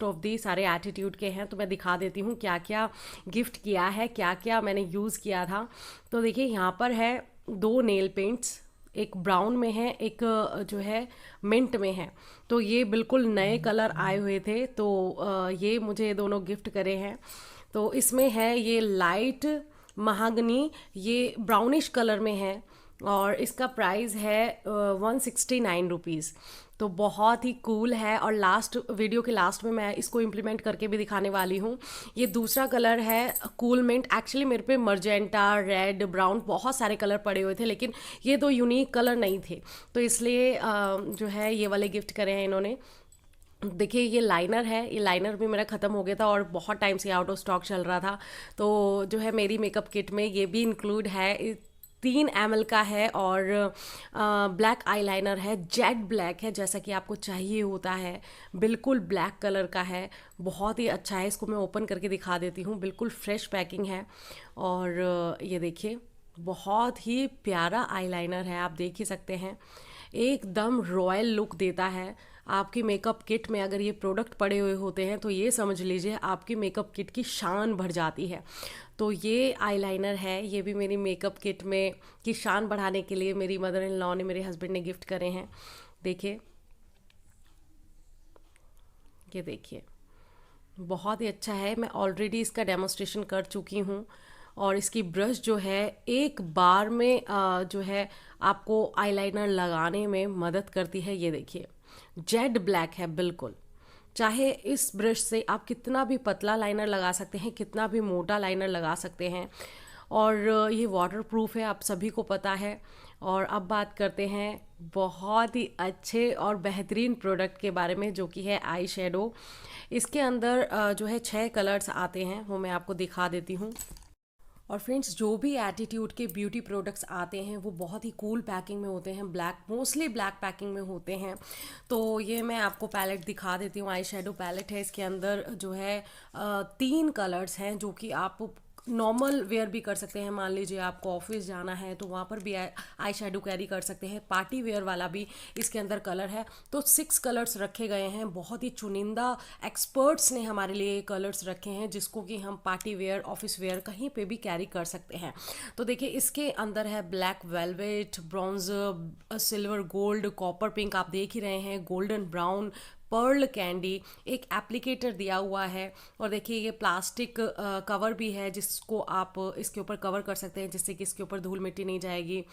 Most of the सारे attitude के हैं, तो मैं दिखा देती हूँ क्या क्या गिफ्ट किया है, क्या क्या मैंने यूज़ किया था। तो देखिए यहाँ पर है 2 नेल पेंट्स, एक ब्राउन में है, एक जो है मिंट में है। तो ये बिल्कुल नए कलर आए हुए थे, तो ये मुझे दोनों गिफ्ट करे हैं। तो इसमें है ये लाइट महागनी, ये ब्राउनिश कलर में है और इसका प्राइस है 169 रुपीज़। तो बहुत ही कूल है और लास्ट वीडियो के लास्ट में मैं इसको इम्प्लीमेंट करके भी दिखाने वाली हूँ। ये दूसरा कलर है कूल मिंट। एक्चुअली मेरे पे मर्जेंटा, रेड, ब्राउन बहुत सारे कलर पड़े हुए थे, लेकिन ये 2 यूनिक कलर नहीं थे, तो इसलिए जो है ये वाले गिफ्ट करे हैं इन्होंने। देखिए ये लाइनर है, ये लाइनर भी मेरा ख़त्म हो गया था और बहुत टाइम से आउट ऑफ स्टॉक चल रहा था, तो जो है मेरी मेकअप किट में ये भी इंक्लूड है। 3 ml का है और ब्लैक आईलाइनर है, जेट ब्लैक है जैसा कि आपको चाहिए होता है, बिल्कुल ब्लैक कलर का है, बहुत ही अच्छा है। इसको मैं ओपन करके दिखा देती हूँ, बिल्कुल फ्रेश पैकिंग है। और ये देखिए बहुत ही प्यारा आईलाइनर है, आप देख ही सकते हैं, एकदम रॉयल लुक देता है। आपकी मेकअप किट में अगर ये प्रोडक्ट पड़े हुए होते हैं तो ये समझ लीजिए आपकी मेकअप किट की शान बढ़ जाती है। तो ये आईलाइनर है, ये भी मेरी मेकअप किट में की शान बढ़ाने के लिए मेरी मदर इन लॉ ने, मेरे हस्बैंड ने गिफ्ट करे हैं। देखिए, ये देखिए बहुत ही अच्छा है। मैं ऑलरेडी इसका डेमोस्ट्रेशन कर चुकी हूँ और इसकी ब्रश जो है एक बार में जो है आपको आईलाइनर लगाने में मदद करती है। ये देखिए जेड ब्लैक है बिल्कुल। चाहे इस ब्रश से आप कितना भी पतला लाइनर लगा सकते हैं, कितना भी मोटा लाइनर लगा सकते हैं, और ये वाटर प्रूफ है, आप सभी को पता है। और अब बात करते हैं बहुत ही अच्छे और बेहतरीन प्रोडक्ट के बारे में, जो कि है आई शेडो। इसके अंदर जो है 6 कलर्स आते हैं, वो मैं आपको दिखा देती हूँ। और फ्रेंड्स, जो भी एटीट्यूड के ब्यूटी प्रोडक्ट्स आते हैं वो बहुत ही कूल पैकिंग में होते हैं, ब्लैक, मोस्टली ब्लैक पैकिंग में होते हैं। तो ये मैं आपको पैलेट दिखा देती हूँ, आई शेडो पैलेट है। इसके अंदर जो है 3 कलर्स हैं, जो कि आप नॉर्मल वेयर भी कर सकते हैं। मान लीजिए आपको ऑफिस जाना है तो वहाँ पर भी आई शेडो कैरी कर सकते हैं। पार्टी वेयर वाला भी इसके अंदर कलर है। तो 6 कलर्स रखे गए हैं, बहुत ही चुनिंदा एक्सपर्ट्स ने हमारे लिए ये कलर्स रखे हैं, जिसको कि हम पार्टी वेयर, ऑफिस वेयर कहीं पे भी कैरी कर सकते हैं। तो देखिए इसके अंदर है black velvet, bronze, silver gold, copper pink, आप देख ही रहे हैं, गोल्डन ब्राउन, पर्ल कैंडी, एक एप्लीकेटर दिया हुआ है। और देखिए ये प्लास्टिक कवर भी है, जिसको आप इसके ऊपर कवर कर सकते हैं, जिससे कि इसके ऊपर धूल मिट्टी नहीं जाएगी।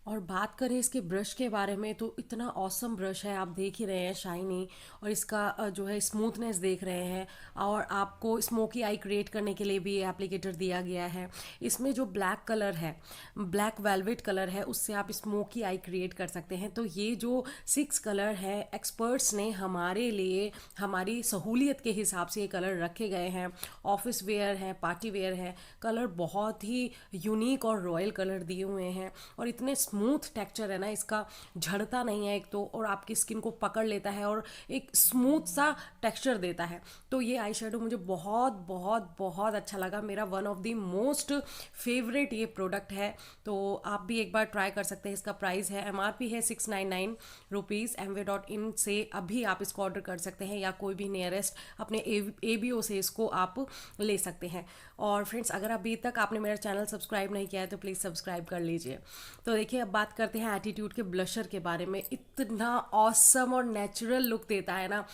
और बात करें इसके ब्रश के बारे में तो इतना ऑसम ब्रश है, आप देख ही रहे हैं, शाइनी, और इसका जो है स्मूथनेस देख रहे हैं। और आपको स्मोकी आई क्रिएट करने के लिए भी ये एप्लीकेटर दिया गया है। इसमें जो ब्लैक कलर है, ब्लैक वेलवेट कलर है, उससे आप स्मोकी आई क्रिएट कर सकते हैं। तो ये जो 6 कलर है, एक्सपर्ट्स ने हमारे लिए, हमारी सहूलियत के हिसाब से ये कलर रखे गए हैं। ऑफिस वेयर है, पार्टी वेयर है, कलर बहुत ही यूनिक और रॉयल कलर दिए हुए हैं। और इतने स्मूथ टेक्सचर है ना इसका, झड़ता नहीं है एक तो, और आपकी स्किन को पकड़ लेता है और एक स्मूथ सा टेक्सचर देता है। तो ये आई शेडो मुझे बहुत बहुत बहुत अच्छा लगा, मेरा one of the most favourite ये प्रोडक्ट है। तो आप भी एक बार ट्राई कर सकते हैं। इसका प्राइस है, MRP है 699 रुपीज़। MWay.in से अभी आप इसको ऑर्डर कर सकते हैं, या कोई भी नियरेस्ट अपने ABO से इसको आप ले सकते हैं। और फ्रेंड्स, अगर अभी तक आपने मेरा चैनल सब्सक्राइब नहीं किया है तो प्लीज़ सब्सक्राइब कर लीजिए। तो देखिए अब बात करते हैं एटीट्यूड के ब्लशर के बारे में। इतना ऑसम और नेचुरल लुक देता है ना।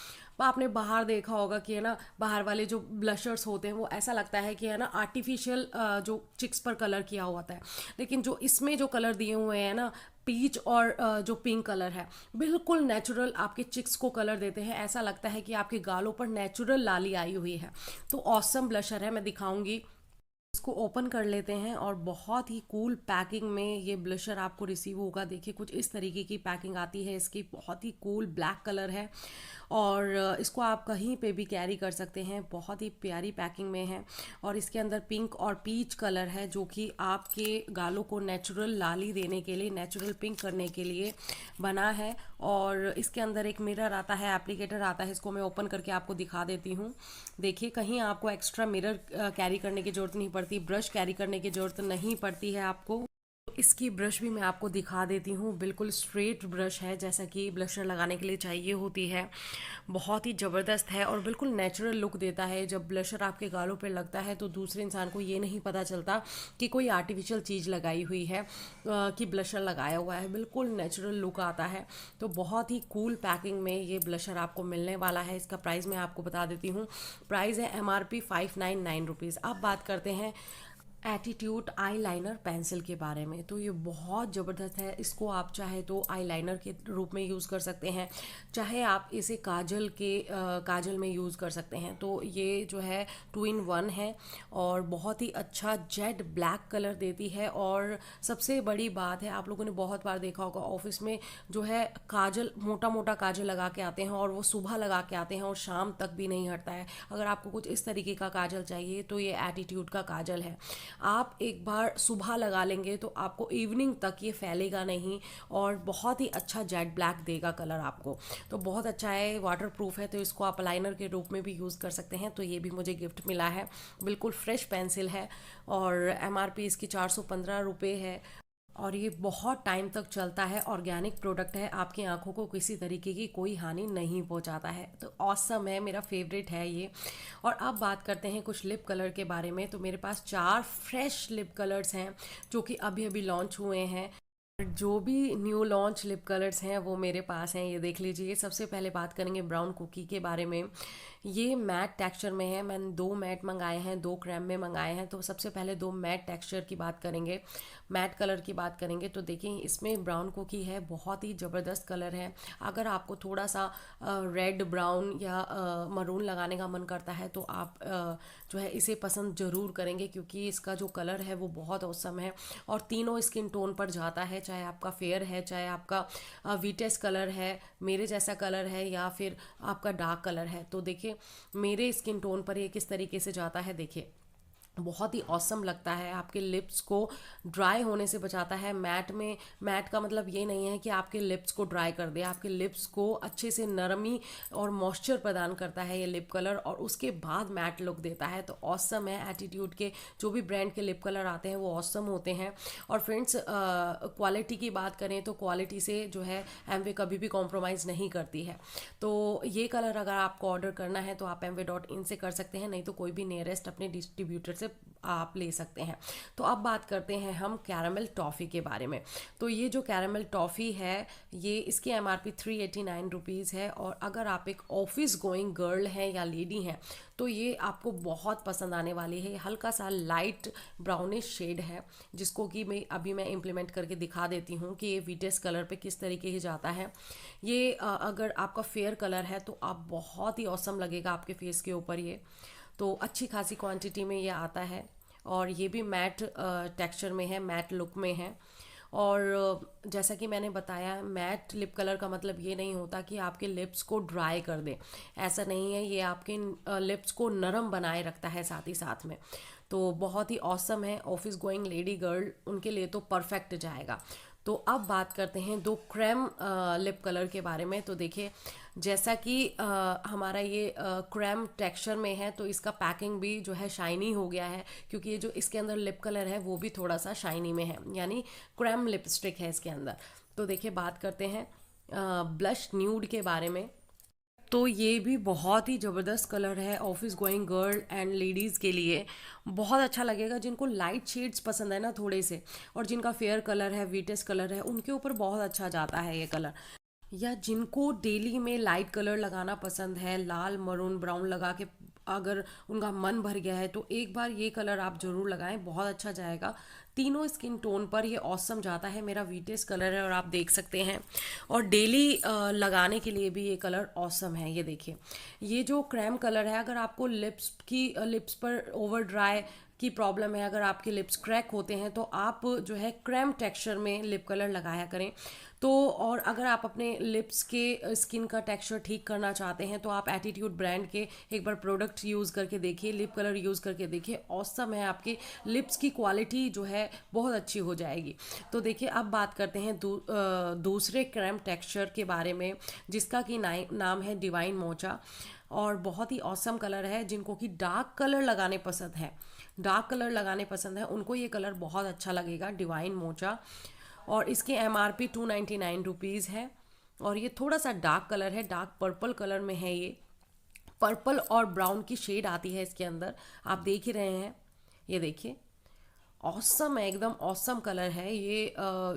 आपने बाहर देखा होगा कि है ना, बाहर वाले जो ब्लशर्स होते हैं वो ऐसा लगता है कि है ना आर्टिफिशियल जो चिक्स पर कलर किया हुआ होता है। लेकिन जो इसमें जो कलर दिए हुए हैं ना, पीच और जो पिंक कलर है, बिल्कुल नेचुरल आपके चिक्स को कलर देते हैं। ऐसा लगता है कि आपके गालों पर नेचुरल लाली आई हुई है। तो ऑसम ब्लशर है, मैं दिखाऊंगी। इसको ओपन कर लेते हैं और बहुत ही कूल पैकिंग में ये ब्लशर आपको रिसीव होगा। देखिए कुछ इस तरीके की पैकिंग आती है इसकी, बहुत ही कूल ब्लैक कलर है और इसको आप कहीं पे भी कैरी कर सकते हैं, बहुत ही प्यारी पैकिंग में है। और इसके अंदर पिंक और पीच कलर है, जो कि आपके गालों को नेचुरल लाली देने के लिए, नेचुरल पिंक करने के लिए बना है। और इसके अंदर एक मिरर आता है, एप्लीकेटर आता है, इसको मैं ओपन करके आपको दिखा देती हूँ। देखिए कहीं आपको एक्स्ट्रा मिरर कैरी करने की ज़रूरत नहीं पड़ती, ब्रश कैरी करने की ज़रूरत नहीं पड़ती है आपको। इसकी ब्रश भी मैं आपको दिखा देती हूँ। बिल्कुल स्ट्रेट ब्रश है जैसा कि ब्लशर लगाने के लिए चाहिए होती है। बहुत ही ज़बरदस्त है और बिल्कुल नेचुरल लुक देता है। जब ब्लशर आपके गालों पर लगता है तो दूसरे इंसान को ये नहीं पता चलता कि कोई आर्टिफिशियल चीज़ लगाई हुई है, कि ब्लशर लगाया हुआ है। बिल्कुल नेचुरल लुक आता है। तो बहुत ही कूल पैकिंग में ये ब्लशर आपको मिलने वाला है। इसका प्राइस मैं आपको बता देती हूँ। प्राइस है MRP 599 रुपीज़। अब बात करते हैं एटीट्यूड आई लाइनर पेंसिल के बारे में। तो ये बहुत ज़बरदस्त है। इसको आप चाहे तो आई लाइनर के रूप में यूज़ कर सकते हैं, चाहे आप इसे काजल में यूज़ कर सकते हैं। तो ये जो है 2 in 1 है और बहुत ही अच्छा जेड ब्लैक कलर देती है। और सबसे बड़ी बात है, आप लोगों ने बहुत बार देखा होगा ऑफिस में जो है काजल, मोटा मोटा काजल लगा के आते हैं और वो सुबह लगा के आते हैं और शाम तक भी नहीं हटता है। अगर आपको कुछ इस तरीके का काजल चाहिए तो ये एटीट्यूड का काजल है। आप एक बार सुबह लगा लेंगे तो आपको इवनिंग तक ये फैलेगा नहीं और बहुत ही अच्छा जेट ब्लैक देगा कलर आपको। तो बहुत अच्छा है, वाटर प्रूफ है, तो इसको आप लाइनर के रूप में भी यूज़ कर सकते हैं। तो ये भी मुझे गिफ्ट मिला है। बिल्कुल फ्रेश पेंसिल है और MRP इसकी 415 रुपये है और ये बहुत टाइम तक चलता है। ऑर्गेनिक प्रोडक्ट है, आपकी आंखों को किसी तरीके की कोई हानि नहीं पहुंचाता है। तो ऑसम है, मेरा फेवरेट है ये। और अब बात करते हैं कुछ लिप कलर के बारे में। तो मेरे पास 4 फ्रेश लिप कलर्स हैं जो कि अभी अभी लॉन्च हुए हैं। जो भी न्यू लॉन्च लिप कलर्स हैं वो मेरे पास हैं, ये देख लीजिए। सबसे पहले बात करेंगे ब्राउन कुकी के बारे में। ये मैट टेक्सचर में है। मैंने 2 मैट मंगाए हैं, 2 क्रैम में मंगाए हैं। तो सबसे पहले 2 मैट टेक्सचर की बात करेंगे, मैट कलर की बात करेंगे। तो देखिए इसमें ब्राउन कुकी है, बहुत ही ज़बरदस्त कलर है। अगर आपको थोड़ा सा रेड ब्राउन या मरून लगाने का मन करता है तो आप जो है इसे पसंद ज़रूर करेंगे, क्योंकि इसका जो कलर है वो बहुत औसम है और तीनों स्किन टोन पर जाता है। चाहे आपका फेयर है, चाहे आपका वीटेस कलर है, मेरे जैसा कलर है, या फिर आपका डार्क कलर है। तो देखिए मेरे स्किन टोन पर ये किस तरीके से जाता है। देखिए बहुत ही औसम लगता है। आपके लिप्स को ड्राई होने से बचाता है। मैट का मतलब ये नहीं है कि आपके लिप्स को ड्राई कर दे, आपके लिप्स को अच्छे से नरमी और मॉइस्चर प्रदान करता है ये लिप कलर, और उसके बाद मैट लुक देता है। तो औसम है। एटीट्यूड के जो भी ब्रांड के लिप कलर आते हैं वो औसम होते हैं। और फ्रेंड्स, क्वालिटी की बात करें तो क्वालिटी से जो है एमवे कभी भी कॉम्प्रोमाइज़ नहीं करती है। तो ये कलर अगर आपको ऑर्डर करना है तो आप mv.in से कर सकते हैं, नहीं तो कोई भी नियरेस्ट अपने डिस्ट्रीब्यूटर से आप ले सकते हैं। तो अब बात करते हैं हम कैरामल टॉफ़ी के बारे में। तो ये जो कैरामल टॉफ़ी है ये इसकी MRP 389 रुपीज़ है। और अगर आप एक ऑफिस गोइंग गर्ल हैं या लेडी हैं तो ये आपको बहुत पसंद आने वाली है। हल्का सा लाइट ब्राउनिश शेड है, जिसको कि मैं इम्प्लीमेंट करके दिखा देती हूँ कि ये वीटेस कलर पे किस तरीके से जाता है। ये अगर आपका फेयर कलर है तो आप बहुत ही औसम लगेगा आपके फेस के ऊपर ये। तो अच्छी खासी क्वांटिटी में ये आता है और ये भी मैट टेक्सचर में है, मैट लुक में है। और जैसा कि मैंने बताया, मैट लिप कलर का मतलब ये नहीं होता कि आपके लिप्स को ड्राई कर दे, ऐसा नहीं है। ये आपके लिप्स को नरम बनाए रखता है साथ ही साथ में। तो बहुत ही औसम है। ऑफिस गोइंग लेडी गर्ल उनके लिए तो परफेक्ट जाएगा। तो अब बात करते हैं 2 क्रैम लिप कलर के बारे में। तो देखिए जैसा कि हमारा ये क्रैम टेक्सचर में है तो इसका पैकिंग भी जो है शाइनी हो गया है, क्योंकि ये जो इसके अंदर लिप कलर है वो भी थोड़ा सा शाइनी में है, यानी क्रैम लिपस्टिक है इसके अंदर। तो देखिए बात करते हैं ब्लश न्यूड के बारे में। तो ये भी बहुत ही ज़बरदस्त कलर है office going girl and ladies के लिए। बहुत अच्छा लगेगा जिनको लाइट शेड्स पसंद है ना थोड़े से, और जिनका फेयर कलर है, वीटेस कलर है, उनके ऊपर बहुत अच्छा जाता है ये कलर। या जिनको डेली में लाइट कलर लगाना पसंद है, लाल मरून ब्राउन लगा के अगर उनका मन भर गया है तो एक बार ये कलर आप ज़रूर लगाएं, बहुत अच्छा जाएगा। तीनों स्किन टोन पर ये ऑसम जाता है। मेरा वीटेस कलर है और आप देख सकते हैं, और डेली लगाने के लिए भी ये कलर ऑसम है। ये देखिए ये जो क्रैम कलर है, अगर आपको लिप्स पर ओवर ड्राई की प्रॉब्लम है, अगर आपके लिप्स क्रैक होते हैं तो आप जो है क्रैम टेक्सचर में लिप कलर लगाया करें। तो और अगर आप अपने लिप्स के स्किन का टेक्सचर ठीक करना चाहते हैं तो आप एटीट्यूड ब्रांड के एक बार प्रोडक्ट यूज़ करके देखिए, लिप कलर यूज़ करके देखिए, ऑसम है। आपके लिप्स की क्वालिटी जो है बहुत अच्छी हो जाएगी। तो देखिए अब बात करते हैं दूसरे क्रैम टेक्सचर के बारे में, जिसका कि नाम है डिवाइन मोचा। और बहुत ही ऑसम कलर है। जिनको कि डार्क कलर लगाने पसंद है, डार्क कलर लगाने पसंद है, उनको ये कलर बहुत अच्छा लगेगा, डिवाइन मोचा। और इसकी MRP 299 रुपीज़ है। और ये थोड़ा सा डार्क कलर है, डार्क पर्पल कलर में है ये। पर्पल और ब्राउन की शेड आती है इसके अंदर, आप देख ही रहे हैं। ये देखिए, ऑसम है, एकदम ऑसम कलर है ये।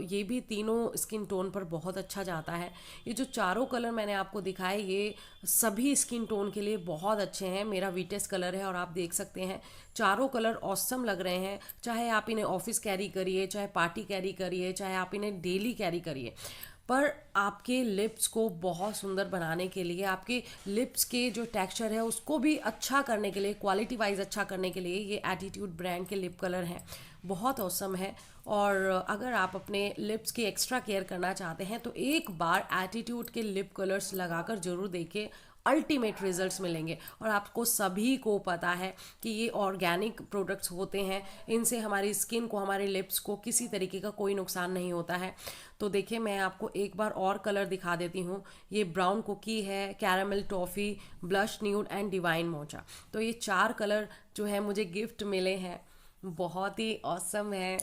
ये भी तीनों स्किन टोन पर बहुत अच्छा जाता है। ये जो चारों कलर मैंने आपको दिखाए, ये सभी स्किन टोन के लिए बहुत अच्छे हैं। मेरा वीटेस्ट कलर है और आप देख सकते हैं चारों कलर ऑसम लग रहे हैं। चाहे आप इन्हें ऑफिस कैरी करिए, चाहे पार्टी कैरी करिए, चाहे आप इन्हें डेली कैरी करिए, पर आपके लिप्स को बहुत सुंदर बनाने के लिए, आपके लिप्स के जो टेक्सचर है उसको भी अच्छा करने के लिए, क्वालिटी वाइज अच्छा करने के लिए ये एटीट्यूड ब्रांड के लिप कलर हैं, बहुत औसम है। और अगर आप अपने लिप्स की एक्स्ट्रा केयर करना चाहते हैं तो एक बार एटीट्यूड के लिप कलर्स लगाकर जरूर देखिए, अल्टीमेट रिजल्ट्स मिलेंगे। और आपको सभी को पता है कि ये ऑर्गेनिक प्रोडक्ट्स होते हैं, इनसे हमारी स्किन को, हमारे लिप्स को किसी तरीके का कोई नुकसान नहीं होता है। तो देखिए, मैं आपको एक बार और कलर दिखा देती हूँ। ये ब्राउन कुकी है, caramel toffee, blush nude and divine mocha. तो ये 4 कलर जो है मुझे गिफ्ट मिले हैं, बहुत ही ऑसम है।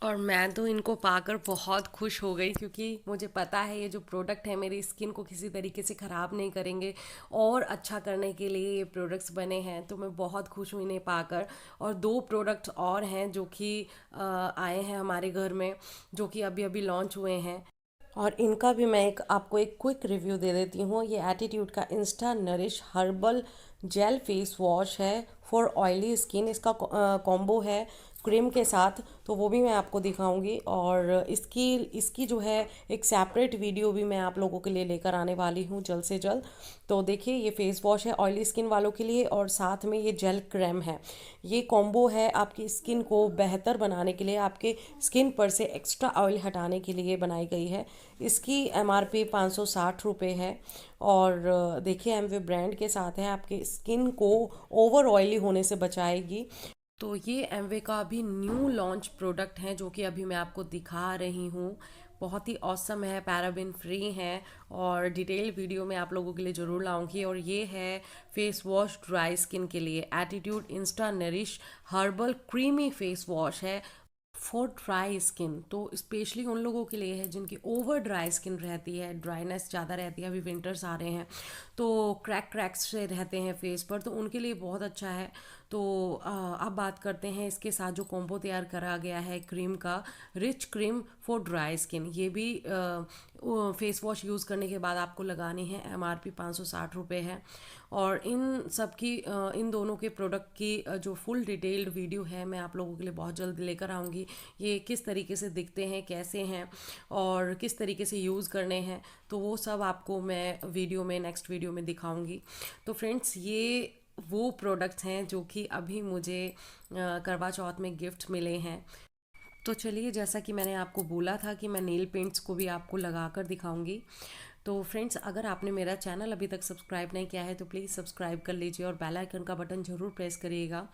और मैं तो इनको पाकर बहुत खुश हो गई, क्योंकि मुझे पता है ये जो प्रोडक्ट है मेरी स्किन को किसी तरीके से ख़राब नहीं करेंगे, और अच्छा करने के लिए ये प्रोडक्ट्स बने हैं। तो मैं बहुत खुश हूँ इन्हें पाकर। और 2 प्रोडक्ट और हैं जो कि आए हैं हमारे घर में, जो कि अभी अभी लॉन्च हुए हैं। और इनका भी मैं आपको एक क्विक रिव्यू दे देती हूँ। ये एटीट्यूड का Insta nourish herbal jail face wash है फॉर ऑयली स्किन। इसका कॉम्बो है क्रीम के साथ, तो वो भी मैं आपको दिखाऊंगी। और इसकी इसकी जो है एक सेपरेट वीडियो भी मैं आप लोगों के लिए लेकर आने वाली हूँ जल्द से जल्द। तो देखिए, ये फेस वॉश है ऑयली स्किन वालों के लिए, और साथ में ये जेल क्रीम है। ये कॉम्बो है आपकी स्किन को बेहतर बनाने के लिए, आपके स्किन पर से एक्स्ट्रा ऑयल हटाने के लिए बनाई गई है। इसकी MRP 560 रुपये है। और देखिए, एमवे ब्रांड के साथ है, आपके स्किन को ओवर ऑयली होने से बचाएगी। तो ये एमवे का अभी न्यू लॉन्च प्रोडक्ट है, जो कि अभी मैं आपको दिखा रही हूँ। बहुत ही ऑसम है, पैराबिन फ्री है, और डिटेल वीडियो में आप लोगों के लिए ज़रूर लाऊंगी। और ये है फेस वॉश ड्राई स्किन के लिए, attitude Insta nourish herbal creamy face wash है फॉर ड्राई स्किन। तो स्पेशली उन लोगों के लिए है जिनकी ओवर ड्राई स्किन रहती है, ड्राइनेस ज़्यादा रहती है। अभी विंटर्स आ रहे हैं तो क्रैक्स से रहते हैं फेस पर, तो उनके लिए बहुत अच्छा है। तो अब बात करते हैं इसके साथ जो कॉम्बो तैयार करा गया है क्रीम का, rich cream for dry skin. ये भी फेस वॉश यूज़ करने के बाद आपको लगानी है। MRP 560 रुपये है। और इन सब की इन दोनों के प्रोडक्ट की जो फुल डिटेल्ड वीडियो है मैं आप लोगों के लिए बहुत जल्द लेकर आऊँगी। ये किस तरीके से दिखते हैं, कैसे हैं, और किस तरीके से यूज़ करने हैं, तो वो सब आपको मैं वीडियो में, नेक्स्ट वीडियो में दिखाऊंगी। तो फ्रेंड्स, ये वो प्रोडक्ट्स हैं जो कि अभी मुझे करवा चौथ में गिफ्ट मिले हैं। तो चलिए, जैसा कि मैंने आपको बोला था कि मैं नेल पेंट्स को भी आपको लगा कर दिखाऊंगी। तो फ्रेंड्स, अगर आपने मेरा चैनल अभी तक सब्सक्राइब नहीं किया है तो प्लीज़ सब्सक्राइब कर लीजिए, और बेल आइकन का बटन ज़रूर प्रेस करिएगा,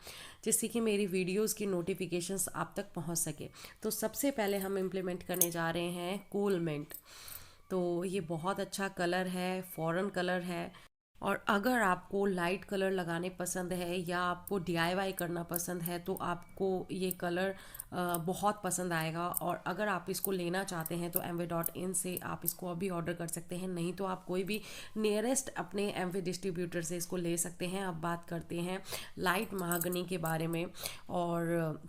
जिससे कि मेरी वीडियोस की नोटिफिकेशंस आप तक पहुंच सके। तो सबसे पहले हम इम्प्लीमेंट करने जा रहे हैं कूल मिंट। तो ये बहुत अच्छा कलर है, फॉरेन कलर है। और अगर आपको लाइट कलर लगाने पसंद है, या आपको DIY करना पसंद है, तो आपको ये कलर बहुत पसंद आएगा। और अगर आप इसको लेना चाहते हैं तो mv.in से आप इसको अभी ऑर्डर कर सकते हैं, नहीं तो आप कोई भी नियरेस्ट अपने MV डिस्ट्रीब्यूटर से इसको ले सकते हैं। अब बात करते हैं लाइट महागनी के बारे में। और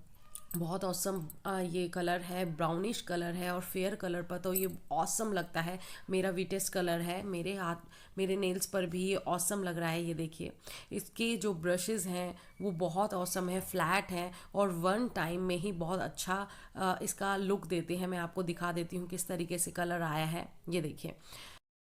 बहुत ऑसम ये कलर है, ब्राउनिश कलर है, और फेयर कलर पर तो ये ऑसम लगता है। मेरा वीटेस्ट कलर है, मेरे हाथ, मेरे नेल्स पर भी ये ऑसम लग रहा है। ये देखिए, इसके जो ब्रशेस हैं वो बहुत ऑसम है, फ्लैट हैं, और वन टाइम में ही बहुत अच्छा इसका लुक देते हैं। मैं आपको दिखा देती हूँ किस तरीके से कलर आया है। ये देखिए,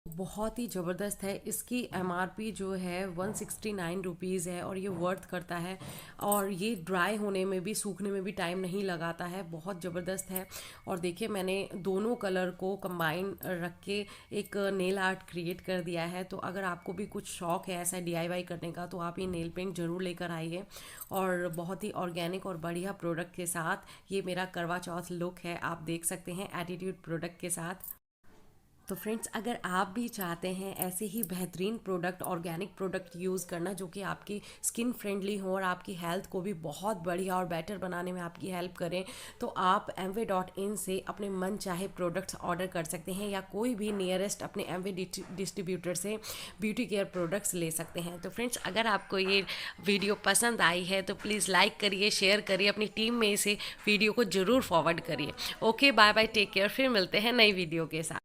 बहुत ही ज़बरदस्त है। इसकी MRP जो है 169 रुपीज़ है, और ये वर्थ करता है। और ये ड्राई होने में भी, सूखने में भी टाइम नहीं लगाता है, बहुत ज़बरदस्त है। और देखिए, मैंने दोनों कलर को कंबाइन रख के एक नेल आर्ट क्रिएट कर दिया है। तो अगर आपको भी कुछ शौक है ऐसा DIY करने का, तो आप ये नेल पेंट ज़रूर लेकर आइए। और बहुत ही ऑर्गेनिक और बढ़िया प्रोडक्ट के साथ ये मेरा करवा चौथ लुक है, आप देख सकते हैं एटीट्यूड प्रोडक्ट के साथ। तो फ्रेंड्स, अगर आप भी चाहते हैं ऐसे ही बेहतरीन प्रोडक्ट, ऑर्गेनिक प्रोडक्ट यूज़ करना जो कि आपकी स्किन फ्रेंडली हो और आपकी हेल्थ को भी बहुत बढ़िया और बेटर बनाने में आपकी हेल्प करें, तो आप amway.in से अपने मन चाहे प्रोडक्ट्स ऑर्डर कर सकते हैं या कोई भी नियरेस्ट अपने amway डिस्ट्रीब्यूटर से ब्यूटी केयर प्रोडक्ट्स ले सकते हैं। तो फ्रेंड्स, अगर आपको ये वीडियो पसंद आई है तो प्लीज़ लाइक करिए, शेयर करिए, अपनी टीम में इसे वीडियो को ज़रूर फॉरवर्ड करिए। Okay, bye bye, take care, फिर मिलते हैं नई वीडियो के साथ।